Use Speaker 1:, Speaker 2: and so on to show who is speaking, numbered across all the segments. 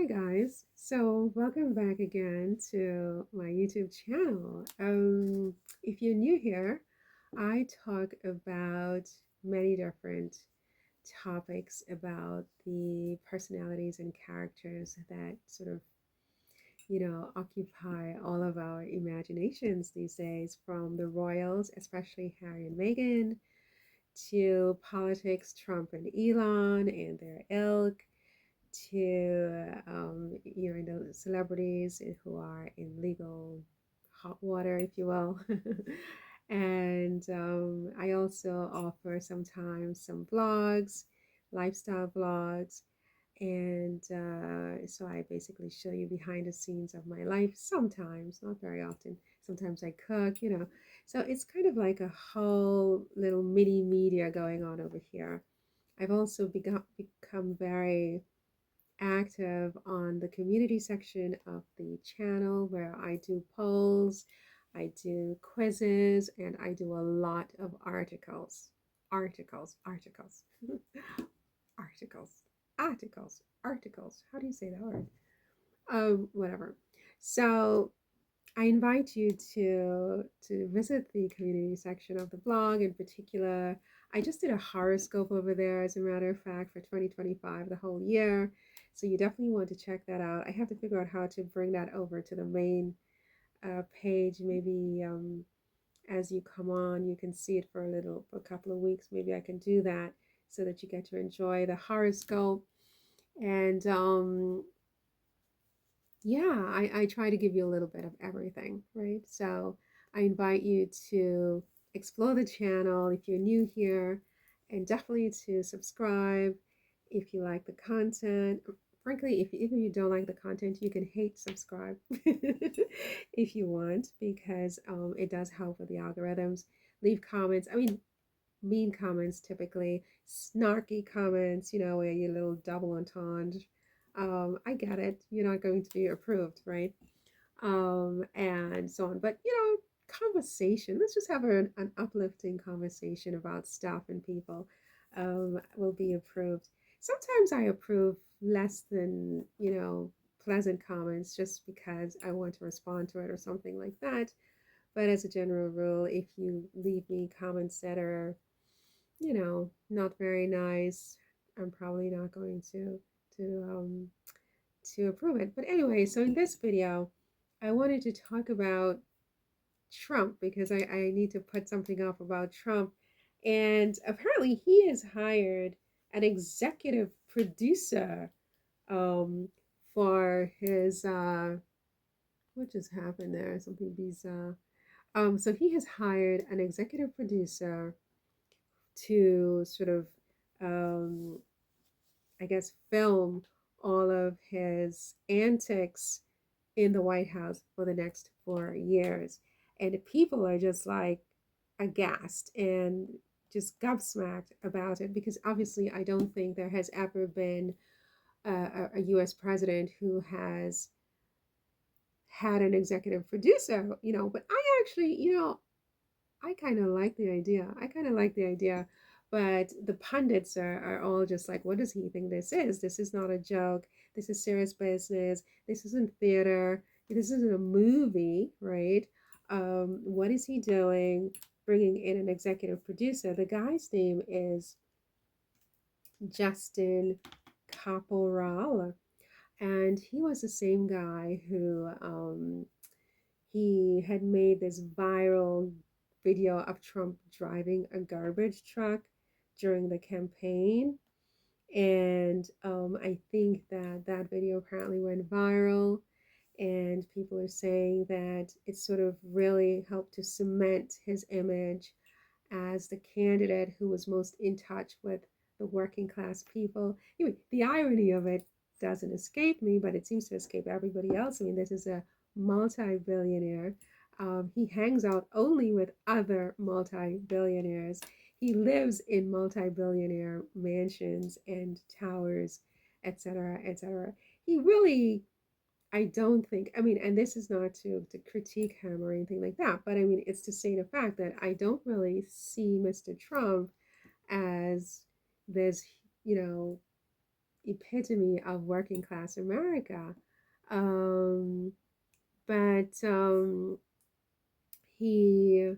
Speaker 1: Hi guys, so welcome back again to my YouTube channel. If you're new here, I talk about many different topics about the personalities and characters that sort of, occupy all of our imaginations these days, from the royals, especially Harry and Meghan, to politics, Trump and Elon and their ilk, to the celebrities who are in legal hot water, if you will. And I also offer sometimes some vlogs, lifestyle vlogs, and so I basically show you behind the scenes of my life sometimes, not very often. Sometimes I cook. So it's kind of like a whole little mini media going on over here. I've also become very active on the community section of the channel where I do polls, I do quizzes, and I do a lot of articles. Articles, articles, articles. How do you say that word? Whatever. So I invite you to visit the community section of the blog. In particular, I just did a horoscope over there, as a matter of fact, for 2025, the whole year. So you definitely want to check that out. I have to figure out how to bring that over to the main page. Maybe as you come on, you can see it for a couple of weeks. Maybe I can do that so that you get to enjoy the horoscope. And yeah, I try to give you a little bit of everything, right? So I invite you to explore the channel if you're new here, and definitely to subscribe if you like the content. Frankly, if even if you don't like the content, you can hate subscribe if you want, because it does help with the algorithms. Leave comments. I mean, mean comments typically, snarky comments, where you little double entendre. I get it. You're not going to be approved, right? And so on. But conversation. Let's just have an uplifting conversation about stuff and people. Will be approved. Sometimes I approve less than pleasant comments just because I want to respond to it or something like that. But as a general rule, if you leave me comments that are not very nice, I'm probably not going to um, to approve it. But anyway, so in this video, I wanted to talk about Trump because I need to put something up about Trump. And apparently, he has hired an executive producer um, for his what just happened there? Something bizarre. So he has hired an executive producer to sort of, um, I guess, film all of his antics in the White House for the next 4 years. And people are just like aghast and just gobsmacked about it, because obviously I don't think there has ever been a US president who has had an executive producer. But I actually, I kind of like the idea. I kind of like the idea. But the pundits are all just like, what does he think this is? This is not a joke. This is serious business. This isn't theater. This isn't a movie, right? What is he doing? Bringing in an executive producer. The guy's name is Justin Caporal. And he was the same guy who he had made this viral video of Trump driving a garbage truck during the campaign. And I think that that video apparently went viral. And people are saying that it sort of really helped to cement his image as the candidate who was most in touch with the working class people. Anyway, the irony of it doesn't escape me, but it seems to escape everybody else. I mean, this is a multi-billionaire. He hangs out only with other multi-billionaires. He lives in multi-billionaire mansions and towers, etc., etc. He really, I don't think, I mean, and this is not to critique him or anything like that, but I mean, it's to say the fact that I don't really see Mr. Trump as this, you know, epitome of working class America. Um, but he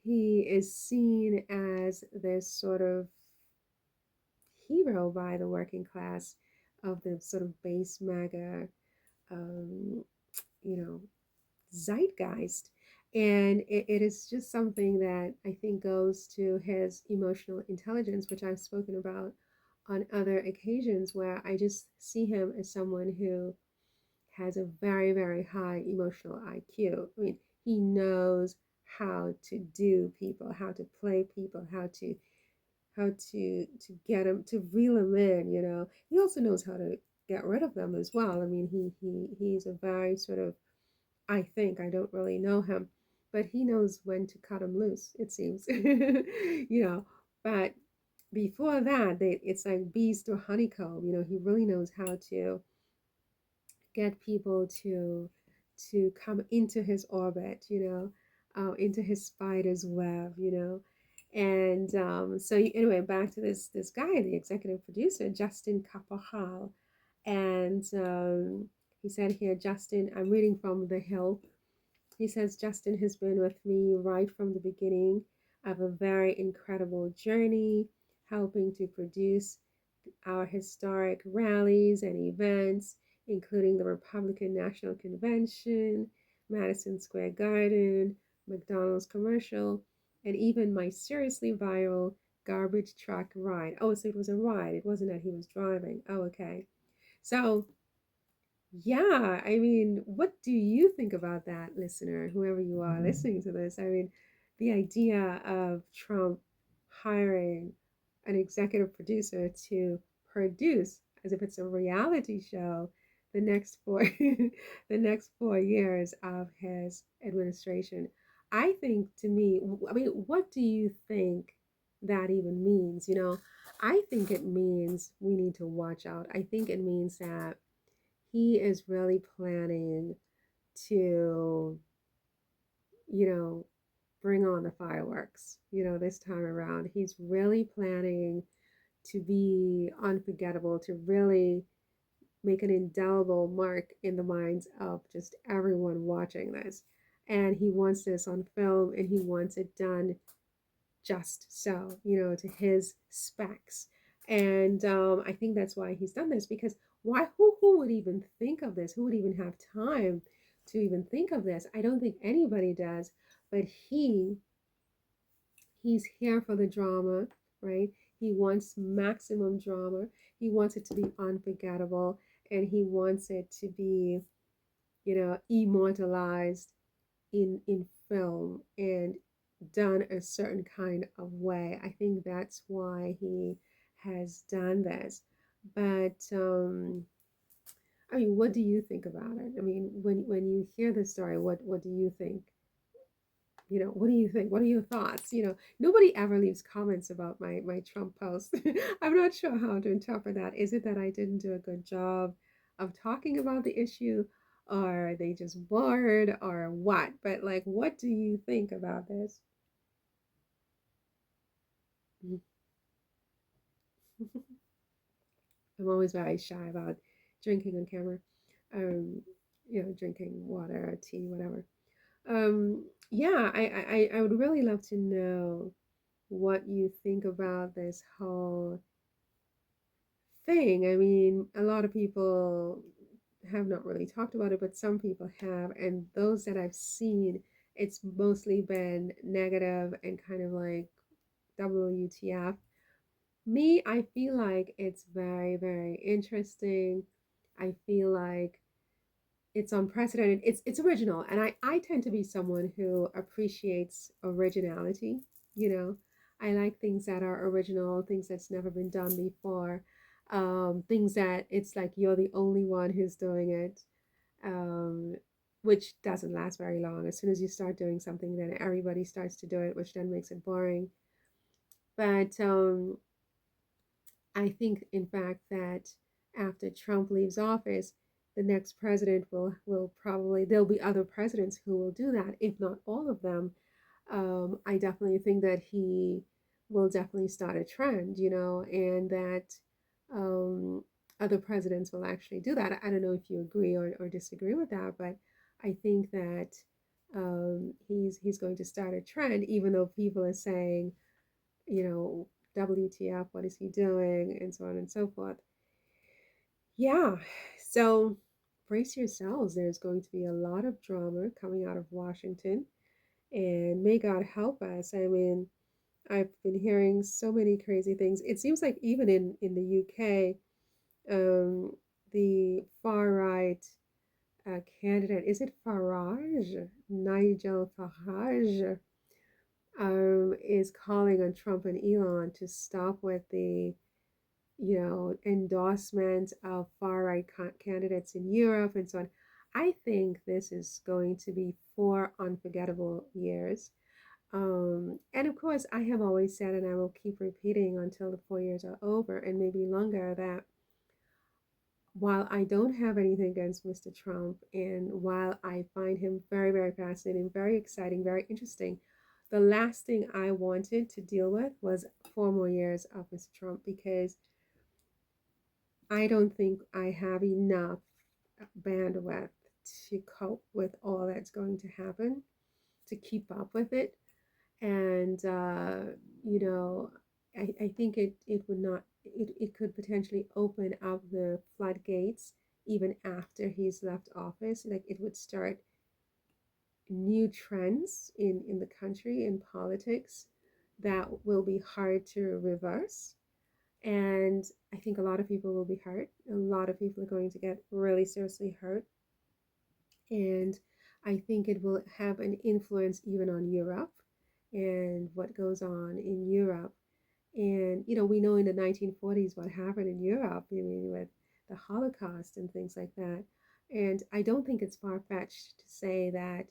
Speaker 1: he is seen as this sort of hero by the working class of the sort of base MAGA, um, you know, zeitgeist. And it is just something that I think goes to his emotional intelligence, which I've spoken about on other occasions, where I just see him as someone who has a very, very high emotional IQ. I mean, he knows how to do people, how to play people, how to get them, to reel them in. He also knows how to get rid of them as well. I mean, he's a very sort of, I think, I don't really know him, but he knows when to cut them loose, it seems. But before that, it's like bees to honeycomb. He really knows how to get people to come into his orbit, into his spider's web, And so anyway, back to this guy, the executive producer, Justin Capahal. And he said here, Justin, I'm reading from The Hill. He says, Justin has been with me right from the beginning of a very incredible journey, helping to produce our historic rallies and events, including the Republican National Convention, Madison Square Garden, McDonald's commercial, and even my seriously viral garbage truck ride. Oh, so it was a ride. It wasn't that he was driving. Oh, okay. So yeah, I mean, what do you think about that, listener, whoever you are listening to this? I mean, the idea of Trump hiring an executive producer to produce, as if it's a reality show, the next four the next 4 years of his administration. I think, to me, I mean, what do you think that even means? I think it means we need to watch out. I think it means that he is really planning to, you know, bring on the fireworks, this time around. He's really planning to be unforgettable, to really make an indelible mark in the minds of just everyone watching this. And he wants this on film, and he wants it done just so, to his specs. And I think that's why he's done this, because why, who would even think of this? Who would even have time to even think of this? I don't think anybody does, but he's here for the drama, right? He wants maximum drama. He wants it to be unforgettable, and he wants it to be, immortalized in film and done a certain kind of way. I think that's why he has done this. But I mean, what do you think about it? I mean, when you hear the story, what do you think? What do you think? What are your thoughts? Nobody ever leaves comments about my Trump post. I'm not sure how to interpret that. Is it that I didn't do a good job of talking about the issue, or are they just bored, or what? But like, what do you think about this? I'm always very shy about drinking on camera. Um, drinking water or tea, whatever. Yeah, I would really love to know what you think about this whole thing. I mean, a lot of people have not really talked about it, but some people have, and those that I've seen, it's mostly been negative and kind of like WTF. Me, I feel like it's very, very interesting. I feel like it's unprecedented. It's original, and I tend to be someone who appreciates originality. You know, I like things that are original, things that's never been done before, things that it's like you're the only one who's doing it, um, which doesn't last very long. As soon as you start doing something, then everybody starts to do it, which then makes it boring. But I think, in fact, that after Trump leaves office, the next president will probably, there'll be other presidents who will do that, if not all of them. I definitely think that he will definitely start a trend, and that um, other presidents will actually do that. I don't know if you agree or disagree with that, but I think that he's going to start a trend, even though people are saying, you know, WTF, what is he doing, and so on and so forth. Yeah, so brace yourselves. There's going to be a lot of drama coming out of Washington, and may God help us. I mean, I've been hearing so many crazy things. It seems like even in the UK, um, the far right candidate, is it Farage? Nigel Farage, is calling on Trump and Elon to stop with the, endorsement of far right candidates in Europe and so on. I think this is going to be 4 unforgettable years. And of course, I have always said, and I will keep repeating until the 4 years are over and maybe longer, that while I don't have anything against Mr. Trump, and while I find him very, very fascinating, very exciting, very interesting, the last thing I wanted to deal with was 4 more years of Mr. Trump, because I don't think I have enough bandwidth to cope with all that's going to happen, to keep up with it. And, you know, I think it would not, it could potentially open up the floodgates even after he's left office. Like it would start new trends in the country, in politics, that will be hard to reverse. And I think a lot of people will be hurt. A lot of people are going to get really seriously hurt. And I think it will have an influence even on Europe and what goes on in Europe. And, we know in the 1940s what happened in Europe, I mean, with the Holocaust and things like that. And I don't think it's far fetched to say that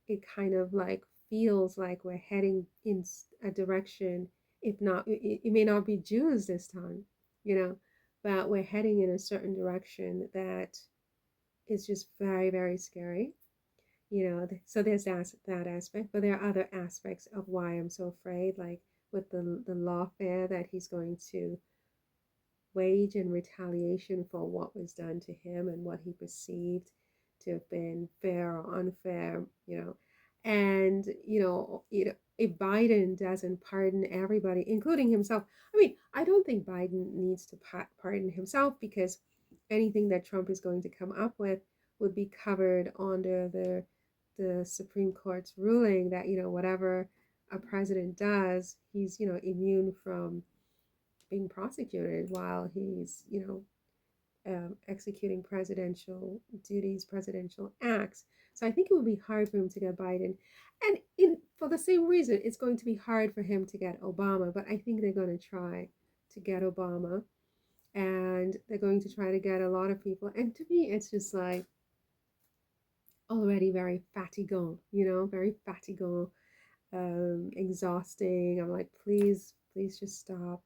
Speaker 1: it kind of like feels like we're heading in a direction, if not, it may not be Jews this time, you know, but we're heading in a certain direction that is just very, very scary. So there's that aspect, but there are other aspects of why I'm so afraid, like with the lawfare that he's going to wage in retaliation for what was done to him and what he perceived to have been fair or unfair, and if Biden doesn't pardon everybody, including himself. I mean, I don't think Biden needs to pardon himself, because anything that Trump is going to come up with would be covered under the Supreme Court's ruling that, whatever a president does, he's, immune from being prosecuted while he's, executing presidential duties, presidential acts. So I think it would be hard for him to get Biden. And for the same reason, it's going to be hard for him to get Obama. But I think they're going to try to get Obama. And they're going to try to get a lot of people. And to me, it's just like already very fatigant, very fatigant, exhausting. I'm like, please, please just stop.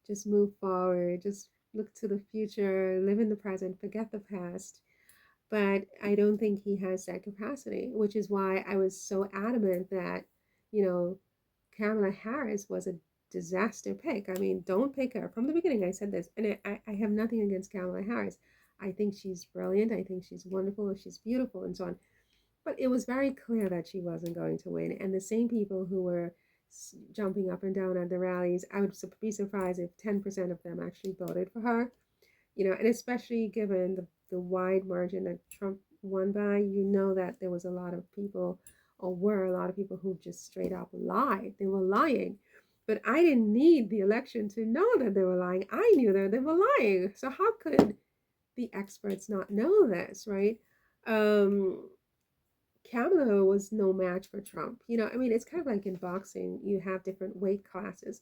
Speaker 1: Just move forward. Just look to the future, live in the present, forget the past. But I don't think he has that capacity, which is why I was so adamant that, you know, Kamala Harris was a disaster pick. I mean, don't pick her. From the beginning, I said this, and I have nothing against Kamala Harris. I think she's brilliant. I think she's wonderful. She's beautiful and so on. But it was very clear that she wasn't going to win. And the same people who were jumping up and down at the rallies, I would be surprised if 10% of them actually voted for her. And especially given the wide margin that Trump won by, that there was a lot of people, or were a lot of people, who just straight up lied. They were lying. But I didn't need the election to know that they were lying. I knew that they were lying. So how could the experts not know this, right? Um, Kamala was no match for Trump. I mean, it's kind of like in boxing, you have different weight classes.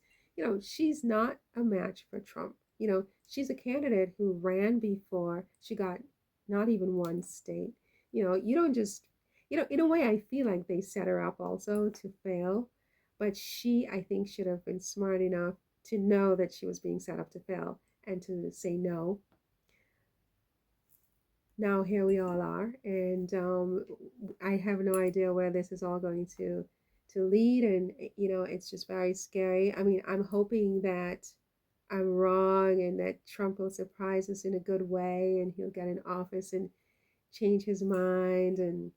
Speaker 1: She's not a match for Trump. She's a candidate who ran before she got not even one state. You don't just, in a way, I feel like they set her up also to fail. But she, I think, should have been smart enough to know that she was being set up to fail and to say no. Now here we all are, and I have no idea where this is all going to lead, and it's just very scary. I mean, I'm hoping that I'm wrong and that Trump will surprise us in a good way and he'll get in office and change his mind and,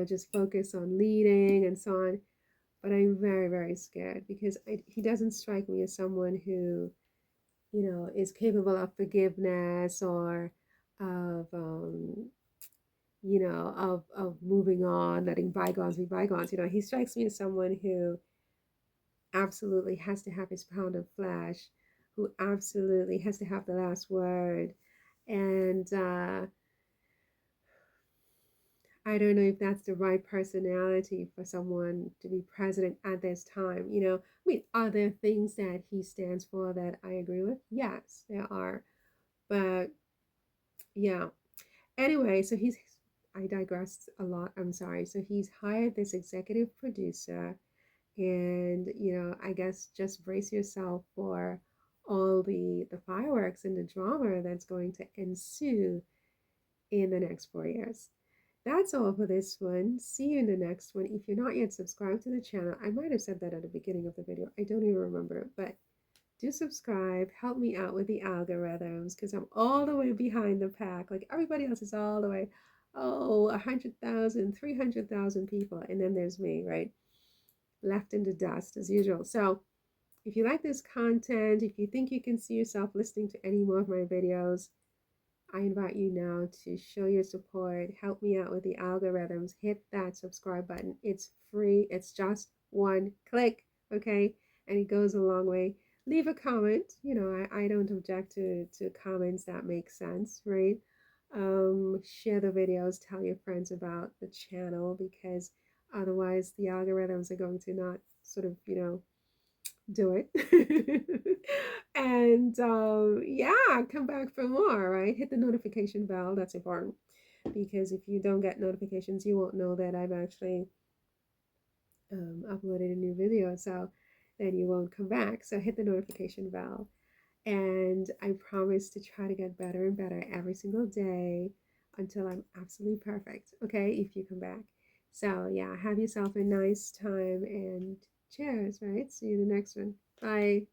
Speaker 1: just focus on leading and so on. But I'm very, very scared because he doesn't strike me as someone who, is capable of forgiveness or of, of moving on, letting bygones be bygones. He strikes me as someone who absolutely has to have his pound of flesh, who absolutely has to have the last word. And I don't know if that's the right personality for someone to be president at this time. Are there things that he stands for that I agree with? Yes, there are. But yeah. Anyway, I digressed a lot. I'm sorry. So he's hired this executive producer, and I guess just brace yourself for all the fireworks and the drama that's going to ensue in the next 4 years. That's all for this one. See you in the next one. If you're not yet subscribed to the channel, I might have said that at the beginning of the video. I don't even remember, but do subscribe. Help me out with the algorithms because I'm all the way behind the pack. Like everybody else is all the way, 100,000, 300,000 people. And then there's me, right? Left in the dust as usual. So if you like this content, if you think you can see yourself listening to any more of my videos, I invite you now to show your support, help me out with the algorithms, hit that subscribe button. It's free, it's just one click, okay? And it goes a long way. Leave a comment. I don't object to comments that make sense, right? Share the videos, tell your friends about the channel because otherwise the algorithms are going to not sort of, do it. And yeah, come back for more, right? Hit the notification bell. That's important because if you don't get notifications, you won't know that I've actually uploaded a new video. So then you won't come back. So hit the notification bell. And I promise to try to get better and better every single day until I'm absolutely perfect. Okay, if you come back. So yeah, have yourself a nice time and cheers, right? See you in the next one. Bye.